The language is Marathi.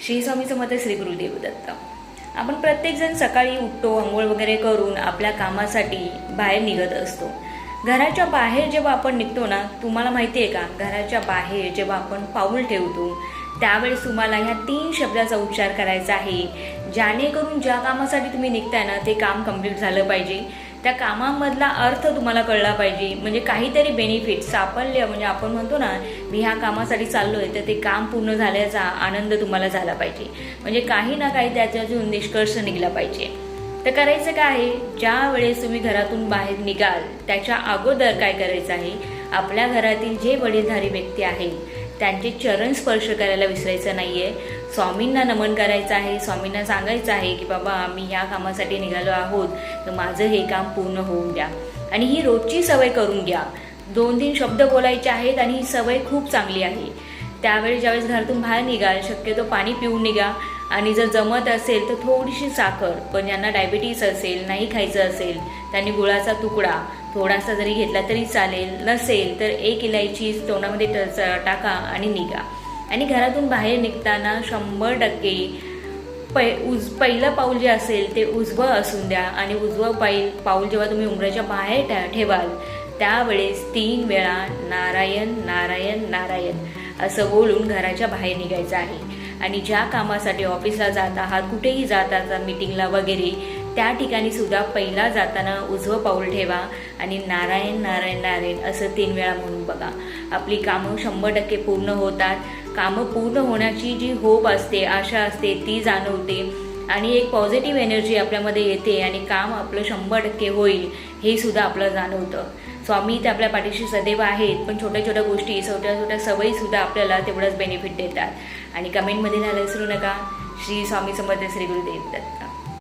श्री स्वामी समर्थ, श्री गुरुदेव दत्त. आपण प्रत्येकजण सकाळी उठतो, अंघोळ वगैरे करून आपल्या कामासाठी बाहेर निघत असतो. घराच्या बाहेर जेव्हा आपण निघतो ना, तुम्हाला माहिती आहे का, घराच्या बाहेर जेव्हा आपण पाऊल ठेवतो त्यावेळेस तुम्हाला ह्या 3 शब्दाचा उच्चार करायचा आहे, जेणेकरून ज्या कामासाठी तुम्ही निघताय ना ते काम कंप्लीट झालं पाहिजे. त्या कामामधला अर्थ तुम्हाला कळला पाहिजे, म्हणजे काहीतरी बेनिफिट सापडले, म्हणजे आपण म्हणतो ना मी ह्या कामासाठी चाललोय तर ते काम पूर्ण झाल्याचा आनंद तुम्हाला झाला पाहिजे, म्हणजे काही ना काही त्याच्यातून निष्कर्ष निघला पाहिजे. तर करायचं काय आहे, ज्या वेळेस तुम्ही घरातून बाहेर निघाल त्याच्या अगोदर काय करायचं आहे, आपल्या घरातील जे वडीलधारी व्यक्ती आहेत त्यांचे चरण स्पर्श करायला विसरायचं नाहीये. स्वामींना नमन करायचं आहे, स्वामींना सांगायचं आहे की बाबा आम्ही ह्या कामासाठी निघालो आहोत, तर माझं हे काम पूर्ण होऊन द्या. आणि ही रोजची सवय करून घ्या. 2-3 शब्द बोलायचे आहेत आणि ही सवय खूप चांगली आहे. त्यावेळी ज्यावेळेस घरातून बाहेर निघाल शक्यतो पाणी पिऊन निघा, आणि जर जमत असेल तर थोडीशी साखर, पण ज्यांना डायबिटीस असेल, नाही खायचं असेल त्यांनी गुळाचा तुकडा थोडासा जरी घेतला तरी चालेल, नसेल तर 1 इलायची तोंडामध्ये टाका आणि निघा. आणि घरातून बाहेर निघताना 100% पहिलं पाऊल जे असेल ते उजवं असून द्या. आणि उजवं पाऊल जेव्हा तुम्ही उंबऱ्याच्या बाहेर ठेवाल त्यावेळेस 3 वेळा नारायण नारायण नारायण असं बोलून घराच्या बाहेर निघायचं आहे. आणि ज्या कामासाठी ऑफिसला जात आहात, कुठेही जात आहात, मीटिंगला वगैरे, त्या ठिकाणी सुद्धा पहिला जाताना उजवं पाऊल ठेवा आणि नारायण नारायण नारायण असं 3 वेळा म्हणून बघा. आपली कामं 100% पूर्ण होतात. कामं पूर्ण होण्याची जी होप असते, आशा असते, ती जाणवते आणि एक पॉझिटिव्ह एनर्जी आपल्यामध्ये येते आणि काम आपलं 100% होईल हे सुद्धा आपलं जाणवतं. स्वामी ते आपल्या पाठीशी सदैव आहेत, पण छोट्या छोट्या गोष्टी, छोट्या छोट्या सवयीसुद्धा आपल्याला तेवढंच बेनिफिट देतात. आणि कमेंटमध्ये लिहायला विसरू नका. श्री स्वामी समर्थ, श्री गुरुदेव दत्त.